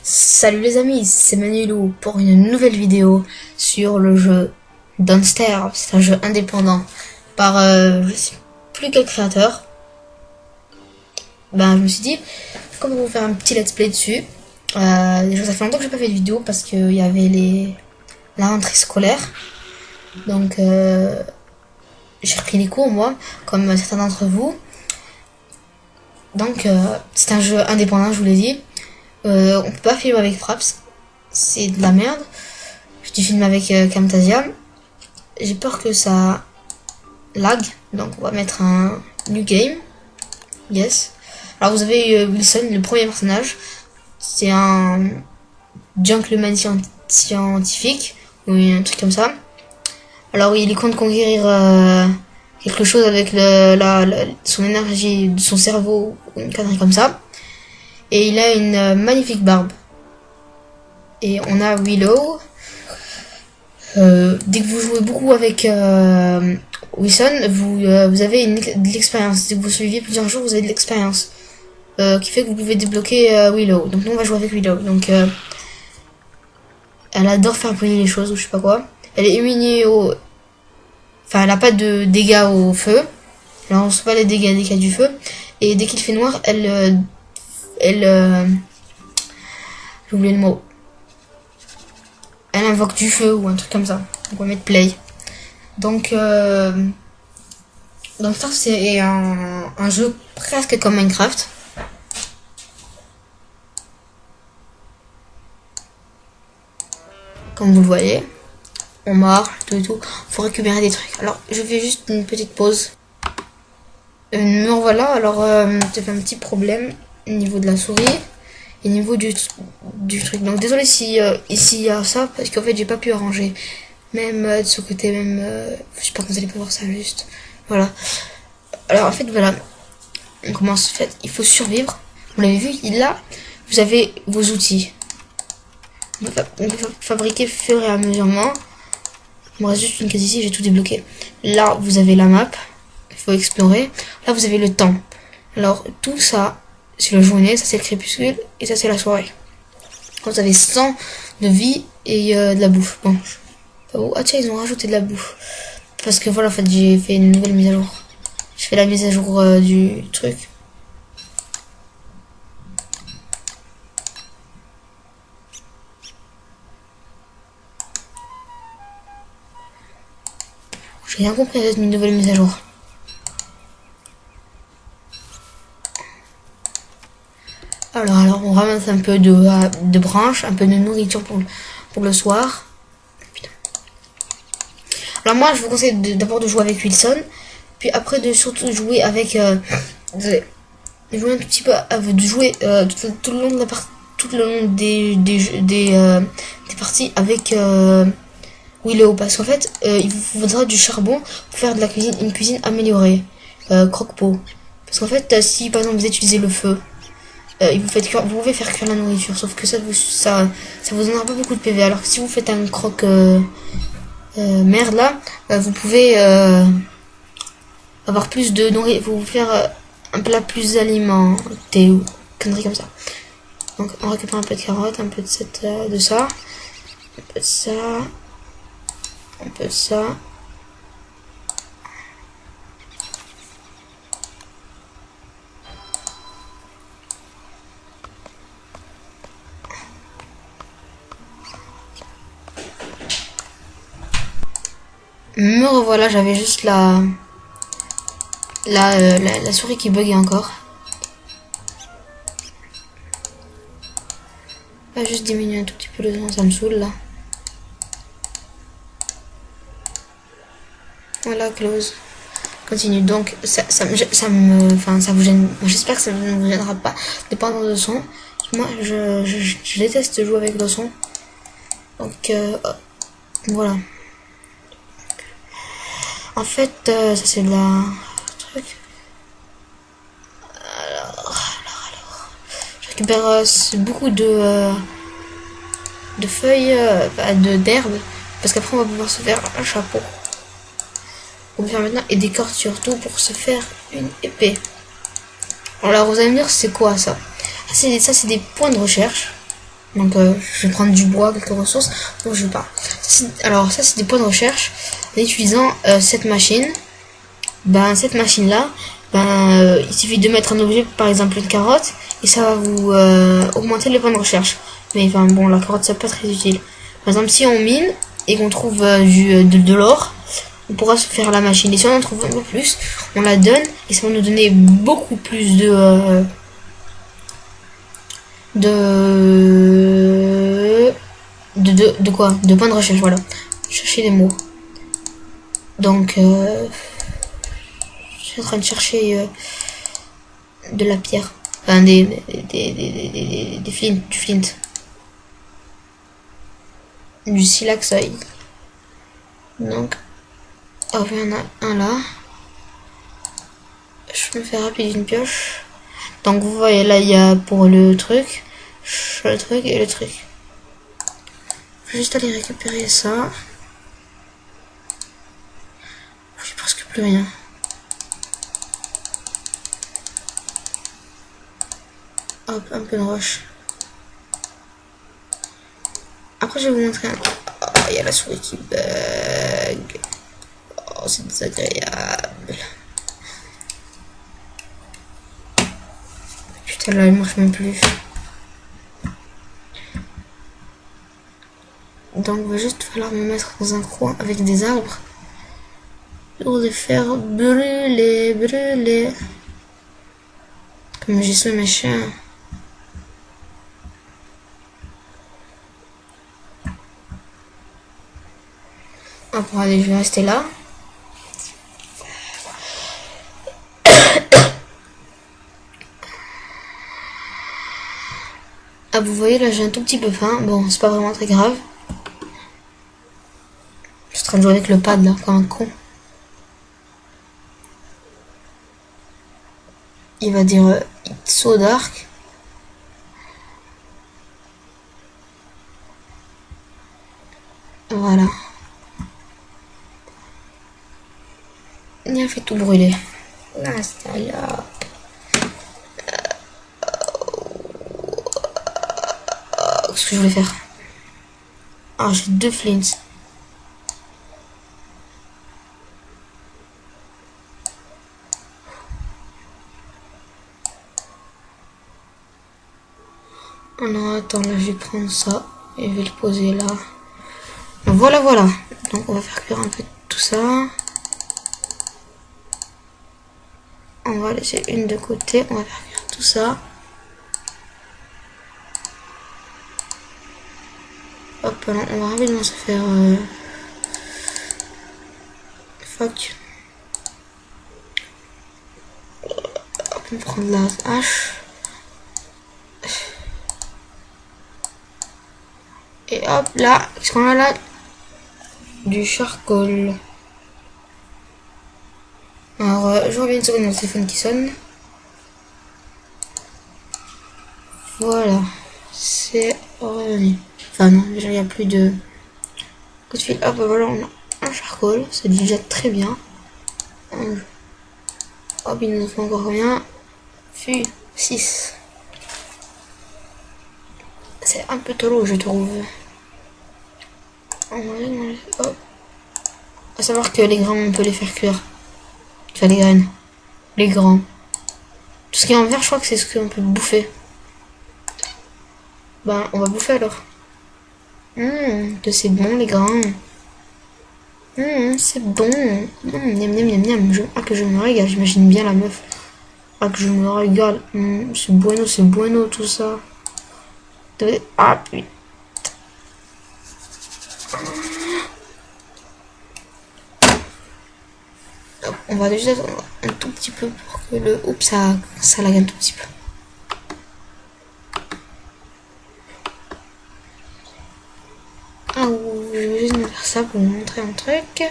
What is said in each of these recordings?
Salut les amis, c'est Manilou pour une nouvelle vidéo sur le jeu Downstairs. C'est un jeu indépendant par je sais plus quel créateur. Je me suis dit comment vous faire un petit let's play dessus. Déjà ça fait longtemps que j'ai pas fait de vidéo parce qu'il y avait la rentrée scolaire. Donc j'ai repris les cours moi, comme certains d'entre vous. Donc c'est un jeu indépendant, je vous l'ai dit. On peut pas filmer avec Fraps, c'est de la merde. Je filme avec Camtasia. J'ai peur que ça lag, donc on va mettre un new game. Yes. Alors vous avez Wilson, le premier personnage. C'est un gentleman scientifique ou un truc comme ça. Alors il compte conquérir quelque chose avec son énergie, son cerveau, ou une connerie comme ça. Et il a une magnifique barbe. Et on a Willow. Dès que vous jouez beaucoup avec Wilson, vous avez de l'expérience. Dès que vous suivez plusieurs jours, vous avez de l'expérience. Qui fait que vous pouvez débloquer Willow. Donc nous on va jouer avec Willow. Donc elle adore faire brûler les choses ou je sais pas quoi. Elle est immunie au... Enfin elle a pas de dégâts au feu. Elle ne reçoit pas les dégâts des cas du feu. Et dès qu'il fait noir, j'ai oublié le mot. Elle invoque du feu ou un truc comme ça. Donc on va mettre play. Donc ça c'est un jeu presque comme Minecraft. Comme vous le voyez. On marche, tout et tout. Faut récupérer des trucs. Alors je fais juste une petite pause. Me revoilà. Alors j'ai fait un petit problème au niveau de la souris. Et au niveau du truc. Donc désolé si ici il y a ça. Parce qu'en fait j'ai pas pu arranger. Même de ce côté, même... je sais pas quand vous allez pouvoir ça juste. Voilà. Alors en fait voilà. On commence. En fait, il faut survivre. Vous l'avez vu, là, vous avez vos outils. On peut fabriquer fur et à mesure. Il me reste juste une case ici, j'ai tout débloqué. Là, vous avez la map. Il faut explorer. Là, vous avez le temps. Alors, tout ça, c'est la journée, ça c'est le crépuscule, et ça c'est la soirée. Vous avez 100 de vie et de la bouffe. Bon. Ah tiens, ils ont rajouté de la bouffe. Parce que voilà, en fait, j'ai fait une nouvelle mise à jour. Je fais la mise à jour du truc. J'ai rien compris à cette nouvelle mise à jour. Alors on ramasse un peu de branches, un peu de nourriture pour le soir. Putain. Alors moi je vous conseille d'abord de jouer avec Wilson, puis après de surtout jouer avec jouer un tout petit peu, de jouer tout le long de la partie, tout le long des parties avec Willow, parce qu'en fait il vous faudra du charbon pour faire de la cuisine, une cuisine améliorée, croque-pot. Parce qu'en fait si par exemple vous utilisez le feu, vous pouvez faire cuire la nourriture, sauf que ça vous donnera pas beaucoup de PV. Alors que si vous faites un croque merde là, vous pouvez avoir plus de nourriture, vous faire un plat plus alimenté ou conneries comme ça. Donc on récupère un peu de carottes, un peu de ça, un peu de ça, un peu de ça. Me revoilà, j'avais juste la souris qui buguait encore. On va juste diminuer un tout petit peu le son, ça me saoule là. Voilà, close. Continue. Donc ça vous gêne. J'espère que ça ne vous gênera pas, dépendant de son. Moi je déteste jouer avec le son. Donc voilà. En fait, ça c'est de la truc. Alors. Je récupère beaucoup de feuilles, d'herbes, parce qu'après on va pouvoir se faire un chapeau. On va faire maintenant et des cordes surtout pour se faire une épée. Alors vous allez me dire c'est quoi ça? Ça c'est des points de recherche. Donc je vais prendre du bois, quelques ressources. Donc je pars. Alors ça c'est des points de recherche. En utilisant cette machine. Ben cette machine là, il suffit de mettre un objet, par exemple une carotte, et ça va vous augmenter les points de recherche. Mais enfin bon, la carotte c'est pas très utile. Par exemple si on mine et qu'on trouve de l'or, on pourra se faire la machine. Et si on en trouve un peu plus, on la donne et ça va nous donner beaucoup plus de quoi? De points de recherche, voilà. Chercher les mots. Donc je suis en train de chercher de la pierre. Enfin des flint, du flint. Du silex. Donc hop, il y en a un là. Je me fais rapide une pioche. Donc vous voyez là il y a pour le truc et le truc. Je vais juste aller récupérer ça. J'ai presque plus rien. Hop, un peu de roche. Après je vais vous montrer un... Oh, il y a la souris qui bug. Oh, c'est désagréable. Putain, là, il marche même plus. Donc, il va juste falloir me mettre dans un coin avec des arbres pour les faire brûler. Comme j'ai ce machin. Hop, allez, je vais rester là. Ah, vous voyez, là, j'ai un tout petit peu faim. Bon, c'est pas vraiment très grave. Je suis en train de jouer avec le pad, là, comme un con. Il va dire It's so dark. Voilà. Il a fait tout brûler. Là, c'est là. Qu'est-ce que je voulais faire? Ah, j'ai 2 flints. Oh non, attends, là, je vais prendre ça et je vais le poser là. Voilà, voilà. Donc, on va faire cuire un peu tout ça. On va laisser une de côté. On va faire cuire tout ça. Hop, là, on va rapidement se faire... Fuck. Hop, on prend de la hache. Et hop, là, qu'est-ce qu'on a là? Du charcoal. Alors, je reviens une seconde, mon téléphone qui sonne. Voilà. C'est revenu. Enfin, non, déjà, il n'y a plus de coup de fil. Hop, voilà, on a un charcoal. C'est déjà très bien. Hop, il nous faut encore rien. Puis 6. C'est un peu trop, je trouve. Hop. À savoir que les grains, on peut les faire cuire. Enfin, les graines. Les grains. Tout ce qui est en vert, je crois que c'est ce qu'on peut bouffer. Ben, on va bouffer alors. Que c'est bon, les grains. C'est bon. Miam, miam, miam, miam. Ah, que je me régale. J'imagine bien la meuf. Ah, que je me régale. C'est bueno, tout ça. Ah, putain. On va déjà attendre un tout petit peu pour que le... Oups, ça lag un tout petit peu. Ah, je vais juste me faire ça pour vous montrer un truc.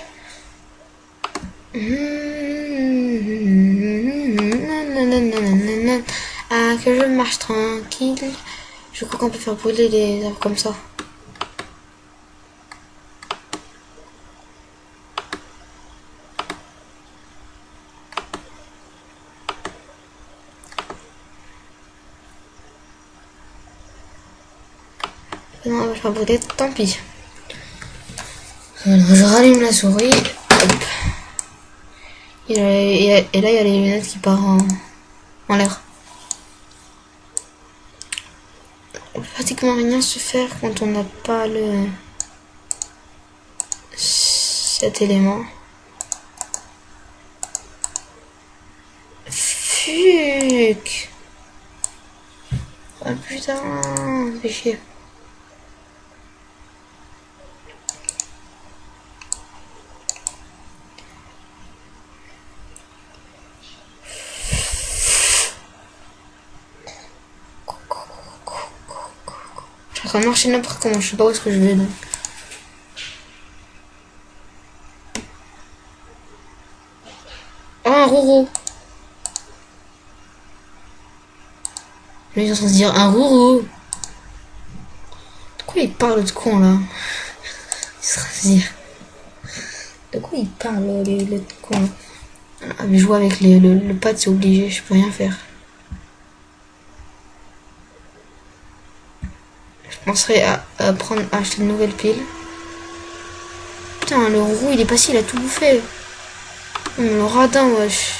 Ah, que je marche tranquille. Je crois qu'on peut faire brûler les arbres comme ça. Non, elle va pas brûler, tant pis. Alors, je rallume la souris. Hop. Et là, il y a les lunettes qui partent en l'air. On peut pratiquement rien se faire quand on n'a pas cet élément. Fuck. Oh putain, fait chier. Je suis en train de marcher n'importe comment, je sais pas où est-ce que je vais donc. Oh, un rouro. Lui, ils sont en train de se dire un rouro. De quoi il parle de con là? Il sera se dire. De quoi il parle le con? Ah, mais jouer avec le pad c'est obligé, je peux rien faire. Je penserais à acheter de nouvelles piles. Putain, le roux il est passé, il a tout bouffé. Le radin, wesh.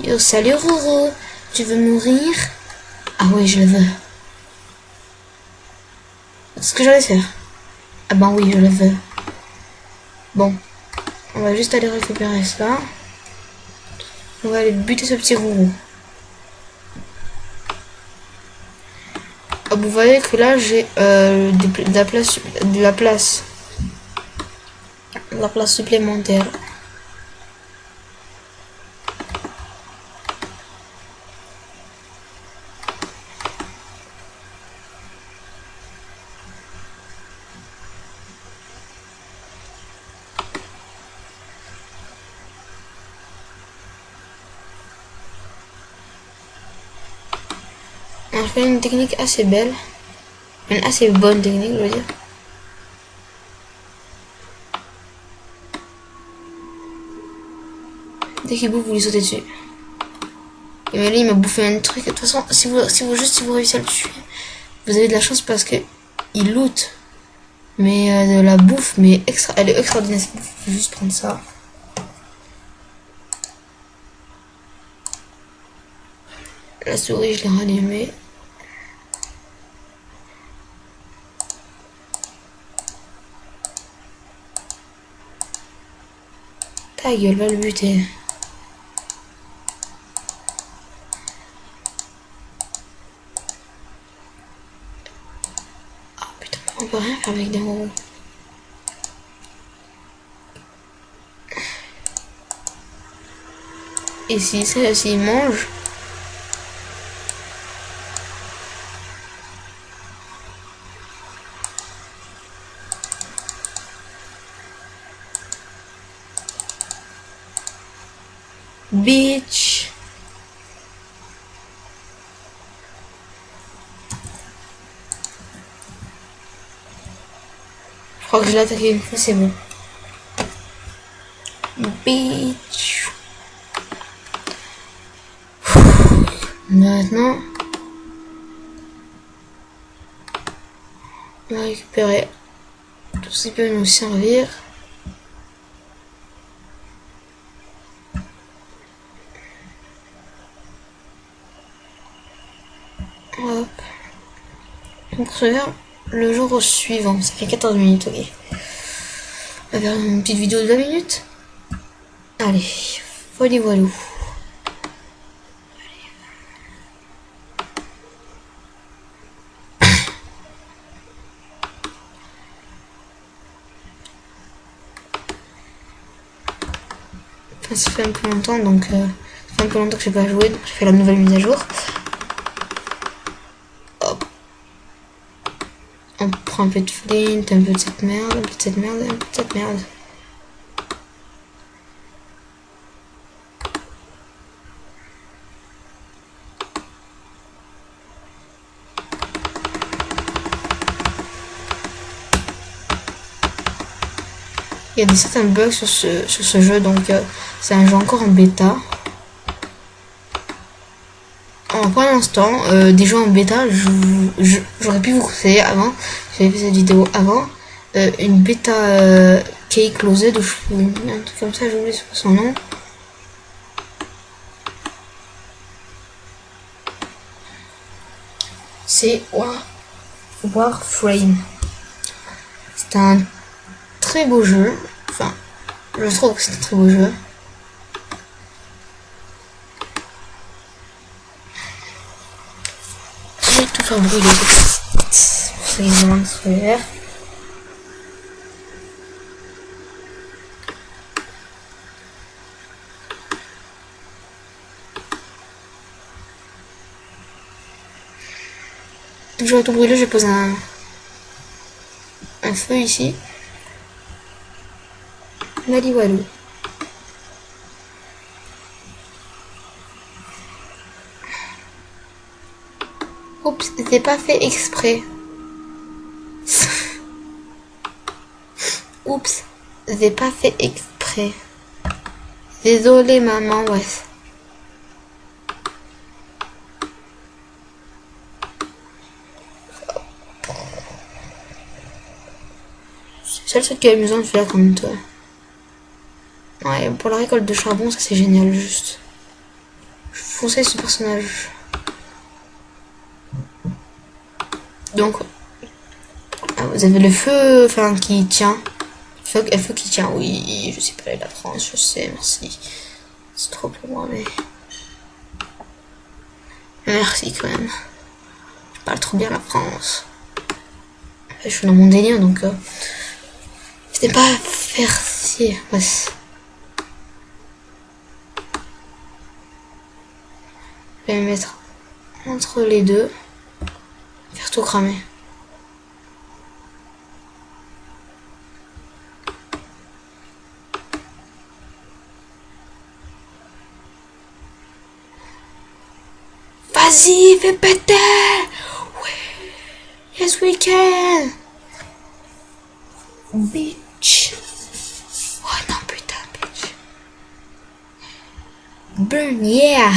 Yo, salut Roro, tu veux mourir? Ah oui, je le veux. C'est ce que j'allais faire. Ah ben oui, je le veux. Bon, on va juste aller récupérer ça. On va aller buter ce petit Roro. Ah, vous voyez que là j'ai de la place supplémentaire. On fait une technique assez belle, une assez bonne technique, je veux dire. Dès qu'il bouffe, vous lui sautez dessus. Et mais là, il m'a bouffé un truc. De toute façon, si vous réussissez à le tuer, vous avez de la chance parce que il loot. Mais de la bouffe, mais elle est extraordinaire. Je vais juste prendre ça. La souris, je l'ai rallumée. Ta gueule, va le buter. Ah putain, on peut rien faire avec des robots. Et si s'il mange. Bitch. Je crois que je l'ai attaqué une fois, c'est bon. Bitch. Maintenant, on va récupérer tout ce qui peut nous servir. Hop. Donc, regarde le jour suivant. Ça fait 14 minutes, ok. On va faire une petite vidéo de 20 minutes. Allez, voilà voilou. Enfin, ça fait un peu longtemps, donc ça fait un peu longtemps que j'ai pas joué, donc j'ai fait la nouvelle mise à jour. Hop. On prend un peu de flint, un peu de cette merde, un peu de cette merde, un peu de cette merde. Il y a des certains bugs sur ce jeu, donc c'est un jeu encore en bêta. Oh Alors pour l'instant, déjà en bêta, j'aurais pu vous conseiller avant, j'avais fait cette vidéo avant, une bêta Key Closed, ou un truc comme ça, j'ai oublié son nom. C'est Warframe. C'est un très beau jeu, enfin, je trouve que c'est un très beau jeu. Je vais tout faire brûler. Pour ceux qui se demandent ce que je vais faire. Je vais tout brûler, je pose un feu ici. Mali Walou. Oups, c'était pas fait exprès. Oups, j'ai pas fait exprès. Désolé maman, ouais. C'est le truc qui est amusant de faire comme toi. Ouais, pour la récolte de charbon, ça c'est génial, juste. Je fonçais ce personnage. Donc, vous avez le feu, enfin, qui tient. Le feu qui tient, oui, je sais pas la France, je sais, merci. C'est trop pour moi, mais... Merci quand même. Je parle trop bien la France. Je suis dans mon délire, donc... je n'ai pas à faire si... Ouais. Je vais me mettre entre les deux. Faire tout cramer. Vas-y, fais péter! Ouais! Yes, we can! Bitch! Oh non, putain, bitch! Burn, yeah!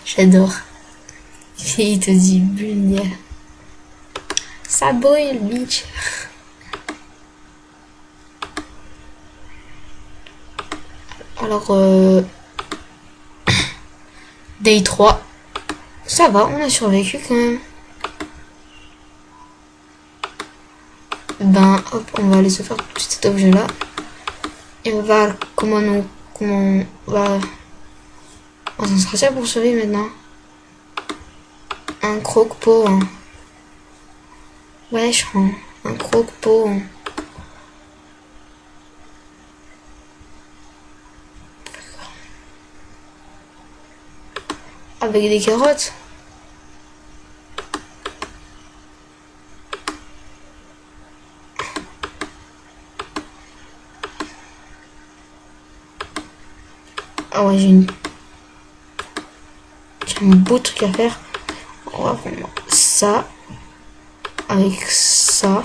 J'adore. Il te dit burn, yeah. Ça brûle, bitch! Alors, Day 3. Ça va, on a survécu quand même. Ben, hop, on va aller se faire tout cet objet là. Et on va, comment on va... On s'en sera ça pour survivre maintenant. Un croque-pot. Hein. Ouais, je prends un croque-pot. Hein. Avec des carottes. Ah ouais, j'ai un beau truc à faire. On va prendre ça. Avec ça.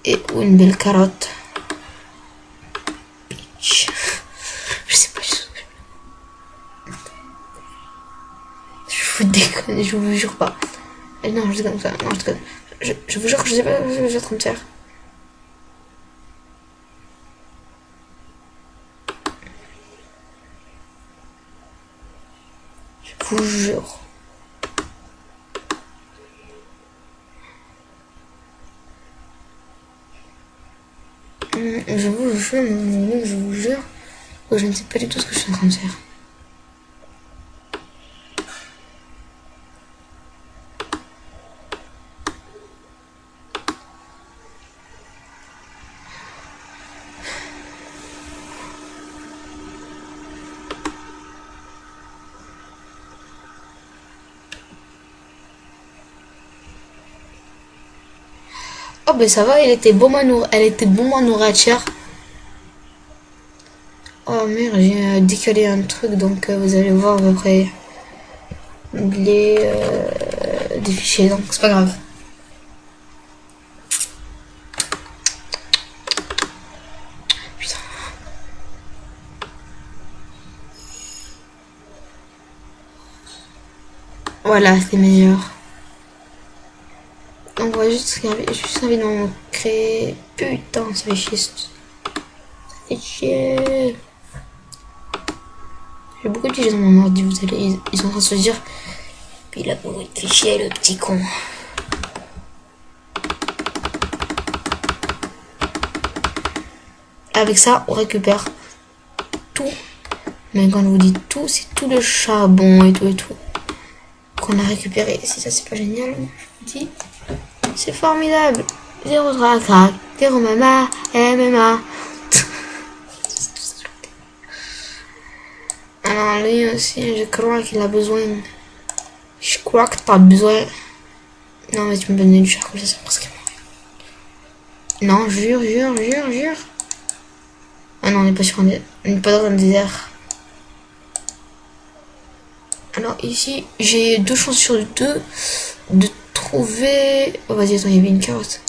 Et une belle carotte. Bitch. Je sais pas. Je vous déconne, je vous jure pas. Non, je déconne ça. Non, je déconne. Je vous jure que je sais pas ce que je suis en train de faire. Je vous jure. Je vous jure que je ne sais pas du tout ce que je suis en train de faire. Oh ben ça va, elle était bon à nourriture. Oh merde, j'ai décalé un truc, donc vous allez voir à peu près les des fichiers, donc c'est pas grave. Putain. Voilà, c'est meilleur. Donc on va juste regarder. J'ai juste envie d'en créer. Putain, ça fait chier. Ça fait chier. J'ai beaucoup de choses dans mon ordi, vous allez. Ils sont en train de se dire. Puis il a beaucoup de fichiers, le petit con. Avec ça, on récupère tout. Mais quand je vous dis tout, c'est tout le charbon et tout qu'on a récupéré. Si ça, c'est pas génial, je vous dis. C'est formidable. 0 crack, 0 mama, MMA. Alors lui aussi, je crois qu'il a besoin. Je crois que t'as besoin. Non, mais tu me donnes du char comme ça, c'est presque mort. Non, jure. Ah non, on n'est pas sur on n'est pas dans un désert. Alors ici, j'ai 2 chances sur 2 de trouver... Oh, vas-y, attends, il y avait une carotte.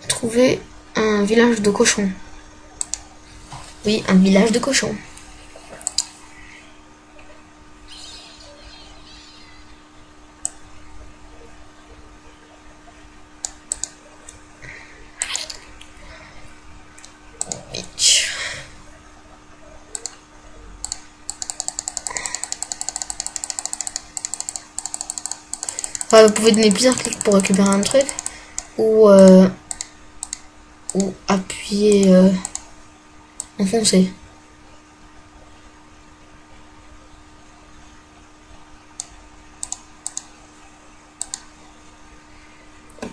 Trouver un village de cochons. Oui, un village de cochons. Enfin, vous pouvez donner plusieurs clics pour récupérer un truc. Ou appuyer enfoncer.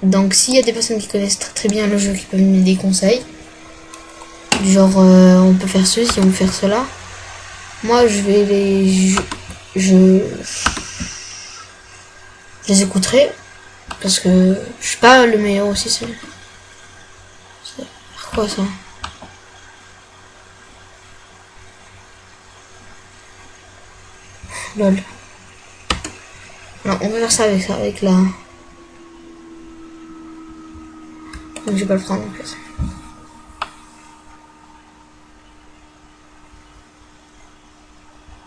Donc s'il y a des personnes qui connaissent très bien le jeu, qui peuvent me donner des conseils, genre on peut faire ceci, on peut faire cela, moi je vais je les écouterai, parce que je suis pas le meilleur aussi. C'est quoi ça? Lol. Alors on va faire ça, avec la... Donc je vais pas le prendre en fait.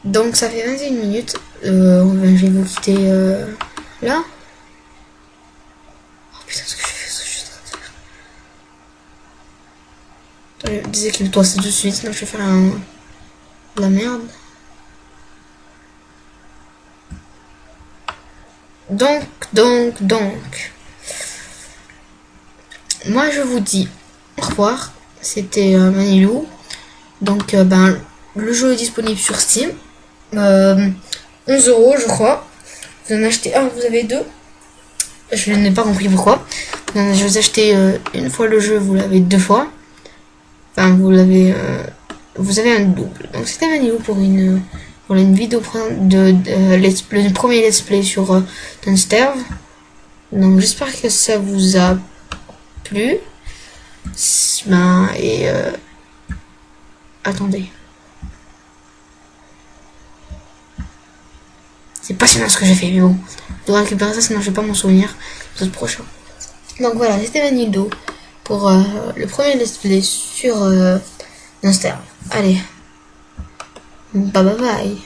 Donc ça fait 21 minutes. Je vais vous quitter là. Oh putain, ce que je fais, Attends, déséquilibre-toi ça tout de suite, sinon je vais faire de la merde. Donc. Moi je vous dis au revoir. C'était Manilou. Donc ben le jeu est disponible sur Steam. 11 € je crois. Vous en achetez un, vous avez deux. Je n'ai pas compris pourquoi. Donc, je vous achetez une fois le jeu, vous l'avez 2 fois. Enfin vous l'avez vous avez un double. Donc c'était Manilou pour une vidéo le premier let's play sur Dunsterve. Donc j'espère que ça vous a plu. Ben, et attendez. C'est passionnant ce que j'ai fait, mais bon. Je dois récupérer ça, sinon je vais pas m'en souvenir. C'est le prochain. Donc voilà, c'était Manilou pour le premier let's play sur Dunsterve. Allez. Bye bye bye.